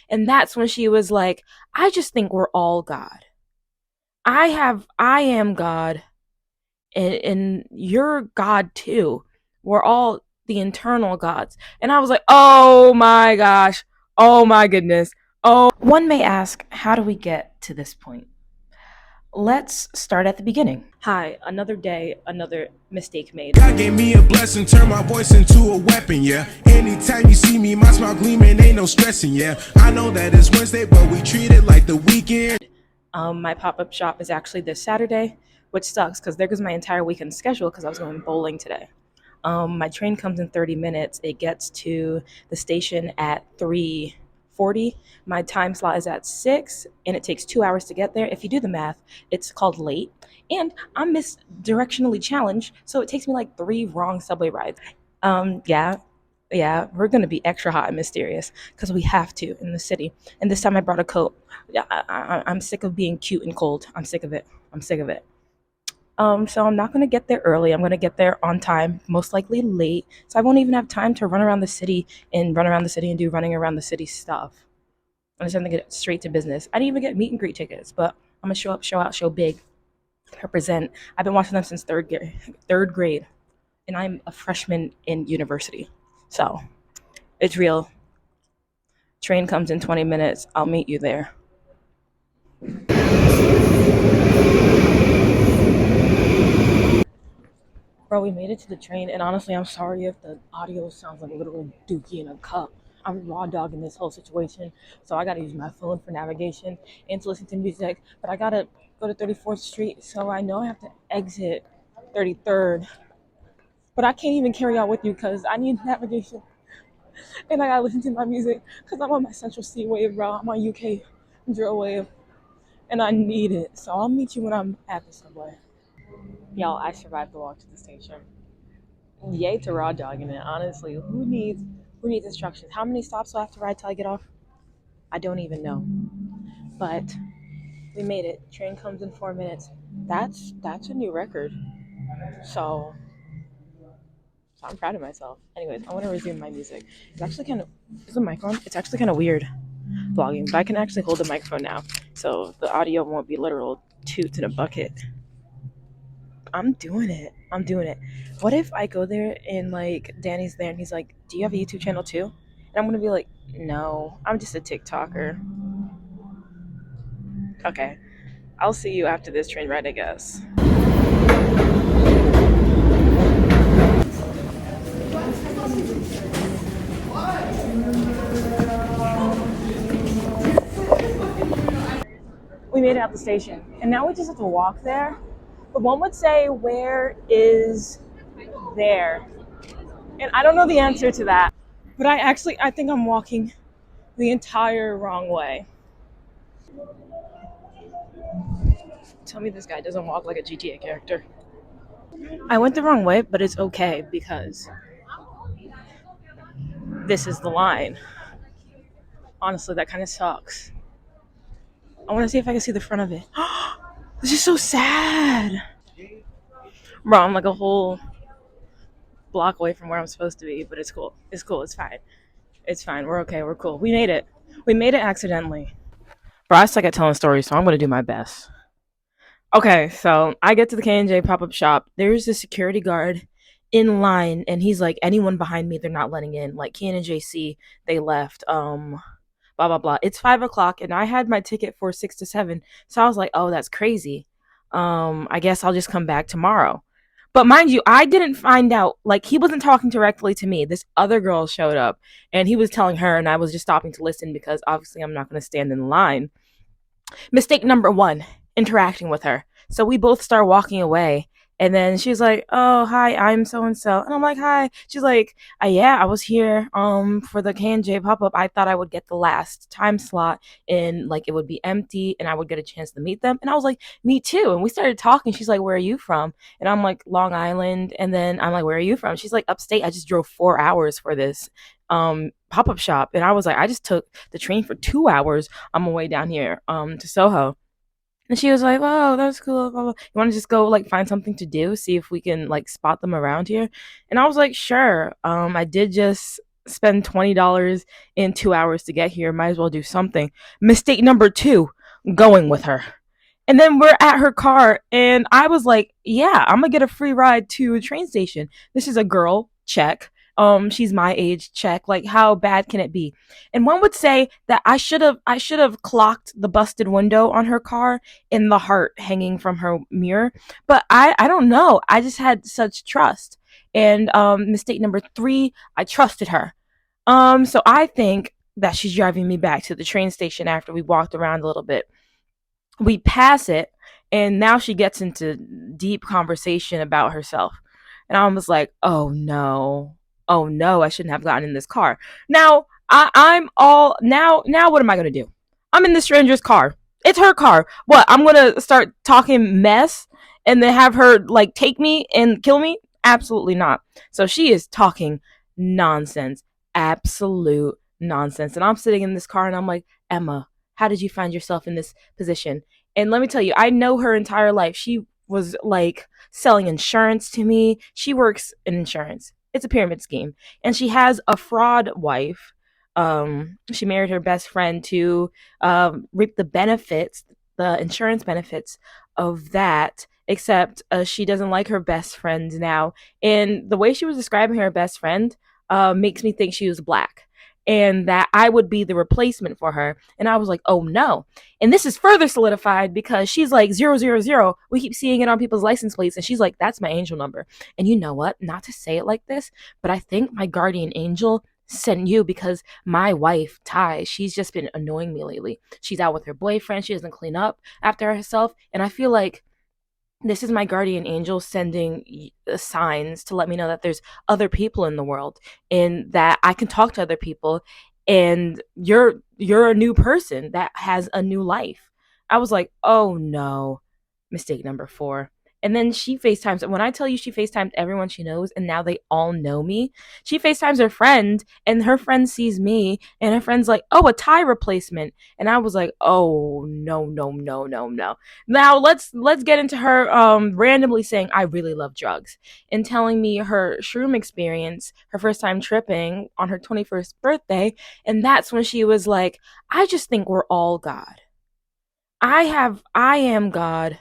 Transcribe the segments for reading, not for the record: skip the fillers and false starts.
And that's when she was like, I just think we're all God. I am God, and you're God too. We're all the internal gods. And I was like, oh my gosh. Oh my goodness. Oh, one may ask, how do we get to this point? Let's start at the beginning. Hi, another day, another mistake made. God gave me a blessing, turn my voice into a weapon, yeah. Anytime you see me, my smile gleaming, ain't no stressing, yeah. I know that it's Wednesday, but we treat it like the weekend. My pop-up shop is actually this Saturday, which sucks because there goes my entire weekend schedule because I was going bowling today. My train comes in 30 minutes. It gets to the station at 3:40. My time slot is at 6, and it takes 2 hours to get there. If you do the math, it's called late. And I'm misdirectionally challenged, so it takes me like 3 wrong subway rides. Yeah, yeah, we're gonna be extra hot and mysterious because we have to in the city. And this time I brought a coat. Yeah, I'm sick of being cute and cold. I'm sick of it. I'm sick of it. So I'm not gonna get there early. I'm gonna get there on time, most likely late. So I won't even have time to run around the city and do running around the city stuff. I'm just gonna get straight to business. I didn't even get meet and greet tickets, but I'm gonna show up, show out, show big, represent. I've been watching them since third grade, and I'm a freshman in university. So it's real. Train comes in 20 minutes. I'll meet you there. Bro, we made it to the train, and honestly, I'm sorry if the audio sounds like a little dookie in a cup. I'm raw dogging this whole situation, so I gotta use my phone for navigation and to listen to music. But I gotta go to 34th Street, so I know I have to exit 33rd. But I can't even carry on with you because I need navigation, and I gotta listen to my music because I'm on my Central C wave, bro. I'm on UK drill wave, and I need it. So I'll meet you when I'm at the subway. Y'all, I survived the walk to the station. Yay to raw dogging it. Honestly, who needs instructions? How many stops do I have to ride till I get off? I don't even know. But we made it. Train comes in 4 minutes. That's a new record. So I'm proud of myself. Anyways, I want to resume my music. It's actually kind of is the mic on? It's actually kind of weird vlogging, but I can actually hold the microphone now, so the audio won't be literal toots in a bucket. I'm doing it. I'm doing it. What if I go there and like Danny's there and he's like, "Do you have a YouTube channel too?" And I'm gonna be like, "No, I'm just a TikToker." Okay, I'll see you after this train ride, I guess. We made it out the station, and now we just have to walk there. But one would say, "Where is there?" And I don't know the answer to that. But I think I'm walking the entire wrong way. Tell me this guy doesn't walk like a GTA character. I went the wrong way, but it's okay because this is the line. Honestly, that kind of sucks. I want to see if I can see the front of it. This is so sad. Bro, I'm like a whole block away from where I'm supposed to be, but it's cool. It's cool. It's fine. It's fine. We're okay. We're cool. We made it. We made it accidentally. Bro, I suck at telling stories, so I'm going to do my best. Okay, so I get to the K&J pop-up shop. There's a security guard in line, and he's like, anyone behind me, they're not letting in. Like K&J C, they left. Blah blah blah. It's 5 o'clock, and I had my ticket for 6 to 7, so I was like, oh, that's crazy. I guess I'll just come back tomorrow. But mind you, I didn't find out. Like he wasn't talking directly to me. This other girl showed up, and he was telling her, and I was just stopping to listen because obviously I'm not going to stand in line. Mistake number one, interacting with her. So we both start walking away. And then she's like, "Oh, hi, I'm so and so," and I'm like, "Hi." She's like, "Yeah, I was here for the K&J pop up. I thought I would get the last time slot and like it would be empty and I would get a chance to meet them." And I was like, "Me too." And we started talking. She's like, "Where are you from?" And I'm like, "Long Island." And then I'm like, "Where are you from?" She's like, "Upstate. I just drove 4 hours for this pop up shop." And I was like, "I just took the train for 2 hours on my way down here to Soho." And she was like, "Oh, that's cool. Blah, blah. You want to just go like find something to do, see if we can like spot them around here?" And I was like, "Sure." I did just spend $20 in 2 hours to get here. Might as well do something. Mistake number two, going with her. And then we're at her car, and I was like, "Yeah, I'm gonna get a free ride to a train station. This is a girl, check. She's my age, check. Like, how bad can it be?" And one would say that I should have clocked the busted window on her car in the heart hanging from her mirror, but I don't know. I just had such trust. And mistake number three, I trusted her. So I think that she's driving me back to the train station after we walked around a little bit. We pass it, and now she gets into deep conversation about herself, and I was like, oh no, oh no, I shouldn't have gotten in this car. Now I'm all now what am I gonna do? I'm in the stranger's car. It's her car. What, I'm gonna start talking mess and then have her like take me and kill me? Absolutely not. So she is talking nonsense, absolute nonsense, and I'm sitting in this car and I'm like, Emma, how did you find yourself in this position? And let me tell you, I know her entire life. She was like selling insurance to me. She works in insurance. It's a pyramid scheme. And she has a fraud wife. She married her best friend to reap the benefits, the insurance benefits of that. Except she doesn't like her best friend now. And the way she was describing her best friend makes me think she was black and that I would be the replacement for her. And I was like, oh no. And this is further solidified because she's like 000. We keep seeing it on people's license plates. And she's like, that's my angel number. And you know what? Not to say it like this, but I think my guardian angel sent you because my wife, Ty, she's just been annoying me lately. She's out with her boyfriend. She doesn't clean up after herself. And I feel like this is my guardian angel sending signs to let me know that there's other people in the world and that I can talk to other people, and you're a new person that has a new life. I was like, "Oh no." Mistake number 4. And then she FaceTimes. When I tell you she FaceTimed everyone she knows and now they all know me, she FaceTimes her friend and her friend sees me and her friend's like, oh, a tie replacement. And I was like, oh no, no, no, no, no. Now let's get into her randomly saying I really love drugs and telling me her shroom experience, her first time tripping on her 21st birthday, and that's when she was like, I just think we're all God. I am God,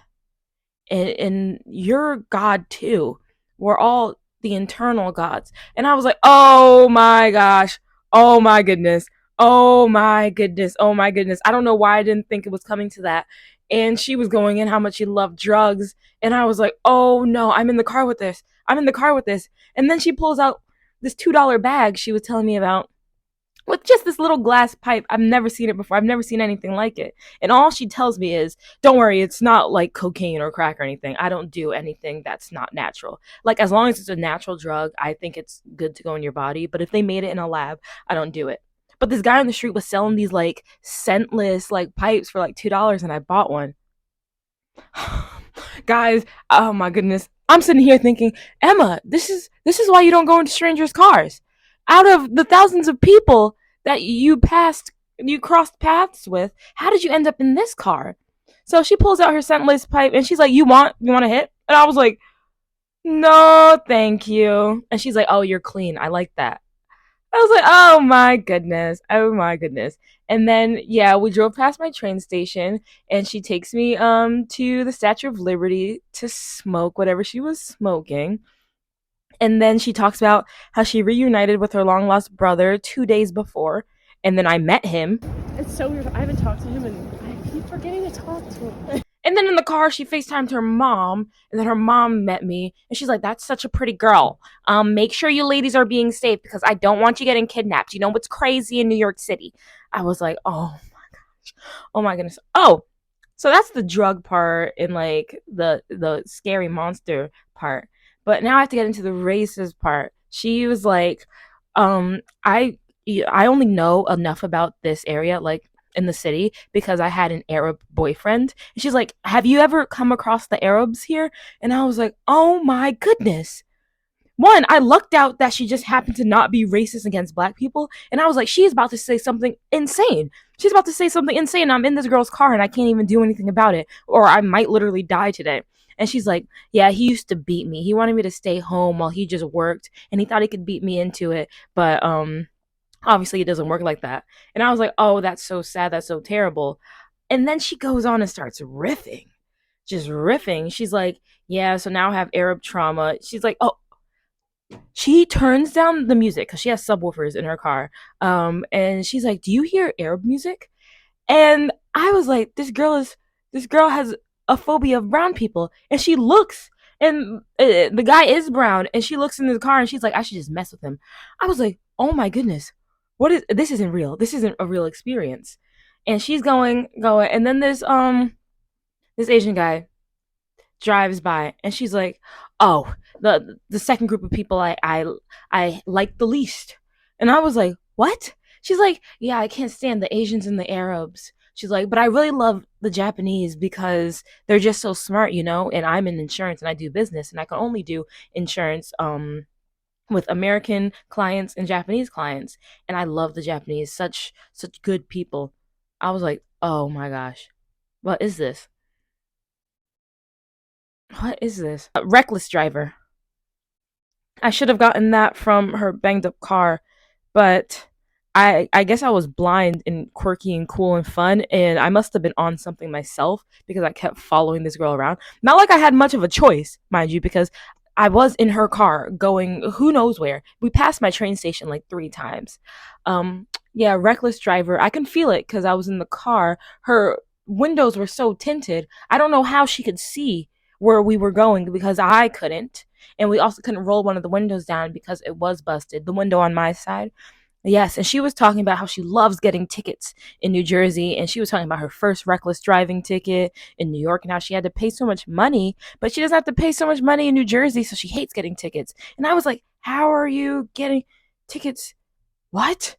and you're God too. We're all the internal gods. And I was like, oh my gosh, oh my goodness, oh my goodness, oh my goodness. I don't know why I didn't think it was coming to that. And she was going in how much she loved drugs. And I was like, oh no, I'm in the car with this. I'm in the car with this. And then she pulls out this $2 bag she was telling me about with just this little glass pipe. I've never seen it before. I've never seen anything like it. And all she tells me is, don't worry, it's not like cocaine or crack or anything. I don't do anything that's not natural. Like, as long as it's a natural drug, I think it's good to go in your body. But if they made it in a lab, I don't do it. But this guy on the street was selling these like scentless like pipes for like $2, and I bought one. Guys, oh my goodness. I'm sitting here thinking, Emma, this is why you don't go into strangers' cars. Out of the thousands of people that you crossed paths with, how did you end up in this car? So she pulls out her scentless pipe and she's like, "You want a hit?" And I was like, "No, thank you." And she's like, "Oh, you're clean. I like that." I was like, oh my goodness, oh my goodness. And then yeah, we drove past my train station and she takes me to the Statue of Liberty to smoke whatever she was smoking. And then she talks about how she reunited with her long lost brother 2 days before. And then I met him. It's so weird. I haven't talked to him and I keep forgetting to talk to him. And then in the car, she FaceTimed her mom, and then her mom met me, and she's like, "That's such a pretty girl. Make sure you ladies are being safe because I don't want you getting kidnapped. You know what's crazy in New York City?" I was like, "Oh my gosh, oh my goodness." Oh, so that's the drug part and like the scary monster part. But now I have to get into the racist part. She was like, um, I I only know enough about this area, like in the city, because I had an Arab boyfriend. And she's like, "Have you ever come across the Arabs here?" And I was like, "Oh my goodness." One, I lucked out that she just happened to not be racist against black people. And I was like, she's about to say something insane. She's about to say something insane. I'm in this girl's car and I can't even do anything about it. Or I might literally die today. And she's like, yeah, he used to beat me. He wanted me to stay home while he just worked. And he thought he could beat me into it. But Obviously, it doesn't work like that. And I was like, oh, that's so sad. That's so terrible. And then she goes on and starts riffing, just riffing. She's like, yeah, so now I have Arab trauma. She's like, oh, she turns down the music because she has subwoofers in her car. And she's like, do you hear Arab music? And I was like, this girl has a phobia of brown people. And she looks, and the guy is brown, and she looks in the car and she's like, I should just mess with him. I was like, oh my goodness, what is this? Isn't real. This isn't a real experience. And she's going, and then this Asian guy drives by and she's like, "Oh, the second group of people I like the least." And I was like, "What?" She's like, "Yeah, I can't stand the Asians and the Arabs." She's like, "But I really love the Japanese because they're just so smart, you know, and I'm in insurance and I do business and I can only do insurance with American clients and Japanese clients, and I love the Japanese, such good people." I was like, "Oh my gosh. What is this? What is this?" Reckless driver. I should have gotten that from her banged up car, but I guess I was blind and quirky and cool and fun, and I must have been on something myself because I kept following this girl around. Not like I had much of a choice, mind you, because I was in her car going who knows where. We passed my train station like 3 times. Yeah, reckless driver. I can feel it because I was in the car. Her windows were so tinted. I don't know how she could see where we were going because I couldn't. And we also couldn't roll one of the windows down because it was busted. The window on my side. Yes, and she was talking about how she loves getting tickets in New Jersey, and she was talking about her first reckless driving ticket in New York and how she had to pay so much money, but she doesn't have to pay so much money in New Jersey, so she hates getting tickets. And I was like, "How are you getting tickets? What?"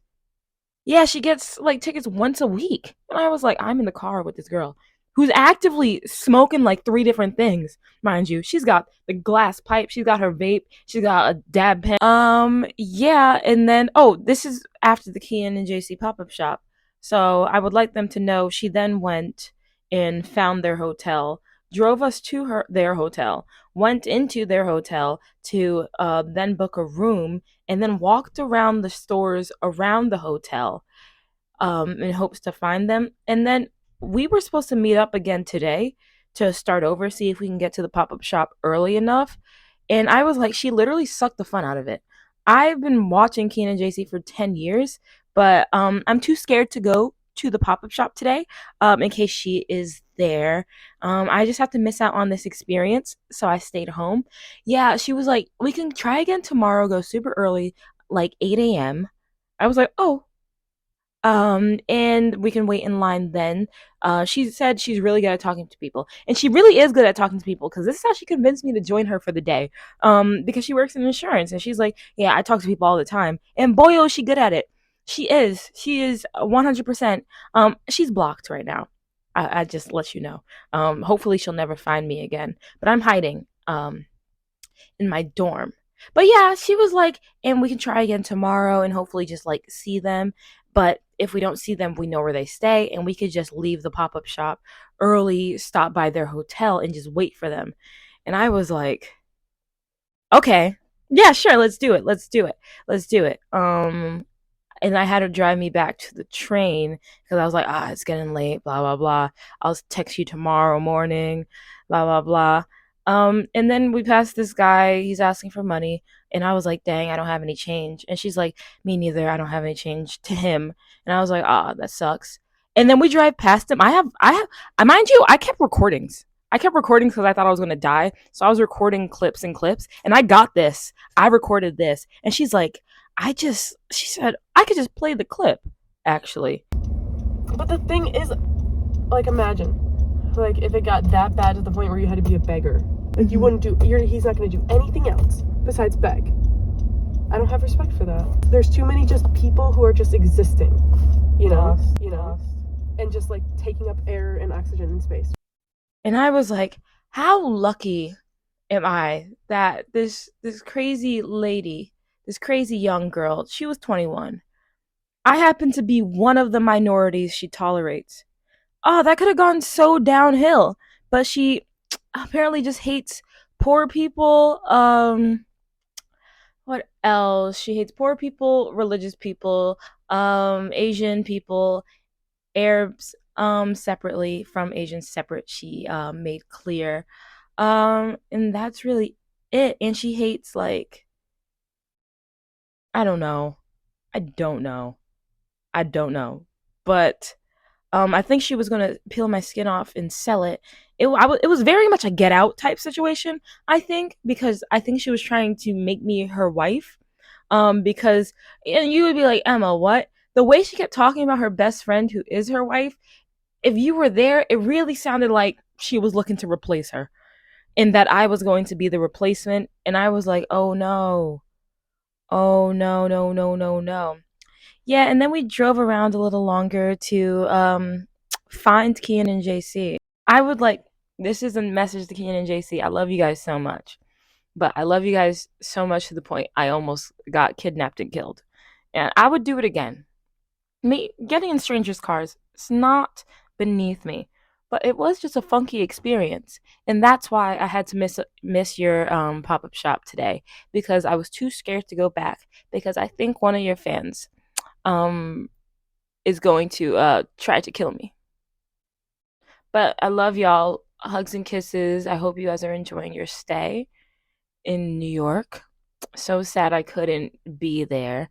Yeah, she gets like tickets once a week. And I was like, I'm in the car with this girl who's actively smoking like 3 different things, mind you. She's got the glass pipe, she's got her vape, she's got a dab pen. Yeah, and then oh, this is after the Kian and JC pop-up shop. So I would like them to know she then went and found their hotel, drove us to their hotel, went into their hotel to then book a room, and then walked around the stores around the hotel in hopes to find them. And then we were supposed to meet up again today to start over, see if we can get to the pop up shop early enough. And I was like, she literally sucked the fun out of it. I've been watching Keenan JC for 10 years, but I'm too scared to go to the pop up shop today in case she is there. I just have to miss out on this experience. So I stayed home. Yeah, she was like, we can try again tomorrow, go super early, like 8 a.m. I was like, oh, and we can wait in line then. She said she's really good at talking to people, and she really is good at talking to people because this is how she convinced me to join her for the day. Because she works in insurance, and she's like, yeah, I talk to people all the time, and boy, oh, is she good at it. She is 100%. She's blocked right now. I just let you know. Hopefully she'll never find me again, but I'm hiding. In my dorm. But yeah, she was like, and we can try again tomorrow and hopefully just like see them. But if we don't see them, we know where they stay and we could just leave the pop up shop early, stop by their hotel and just wait for them. And I was like, okay, yeah, sure, let's do it. Let's do it. Let's do it. And I had her drive me back to the train because I was like, it's getting late, blah blah blah. I'll text you tomorrow morning, blah blah blah. And then we passed this guy. He's asking for money, and I was like, dang, I don't have any change. And she's like, me neither. I don't have any change to him. And I was like, that sucks. And then we drive past him. Mind you, I kept recordings. I kept recording because I thought I was gonna die. So I was recording clips and clips, and I got this. I recorded this, and she's like, she said, I could just play the clip, actually. But the thing is, like, imagine, like, if it got that bad to the point where you had to be a beggar. Like, you wouldn't do, he's not going to do anything else besides beg. I don't have respect for that. There's too many just people who are just existing, you know? And just, like, taking up air and oxygen in space. And I was like, how lucky am I that this crazy lady, this crazy young girl, she was 21. I happen to be one of the minorities she tolerates. Oh, that could have gone so downhill. But she apparently just hates poor people. What else? She hates poor people, religious people, Asian people, Arabs separately from Asians separate, she made clear. And that's really it. And she hates, like, I don't know. I don't know. I don't know. But I think she was gonna peel my skin off and sell it. It was very much a get out type situation, I think, because I think she was trying to make me her wife. Because, and you would be like, Emma, what? The way she kept talking about her best friend who is her wife, if you were there, it really sounded like she was looking to replace her, and that I was going to be the replacement. And I was like, oh no, oh no, no, no, no, no. Yeah, and then we drove around a little longer to find Kian and JC. I would like, this is a message to Kian and JC. I love you guys so much, but I love you guys so much to the point I almost got kidnapped and killed. And I would do it again. Me getting in strangers' cars, it's not beneath me, but it was just a funky experience, and that's why I had to miss your pop up shop today, because I was too scared to go back, because I think one of your fans um is going to try to kill me. But I love y'all. Hugs and kisses. I hope you guys are enjoying your stay in New York. So sad I couldn't be there.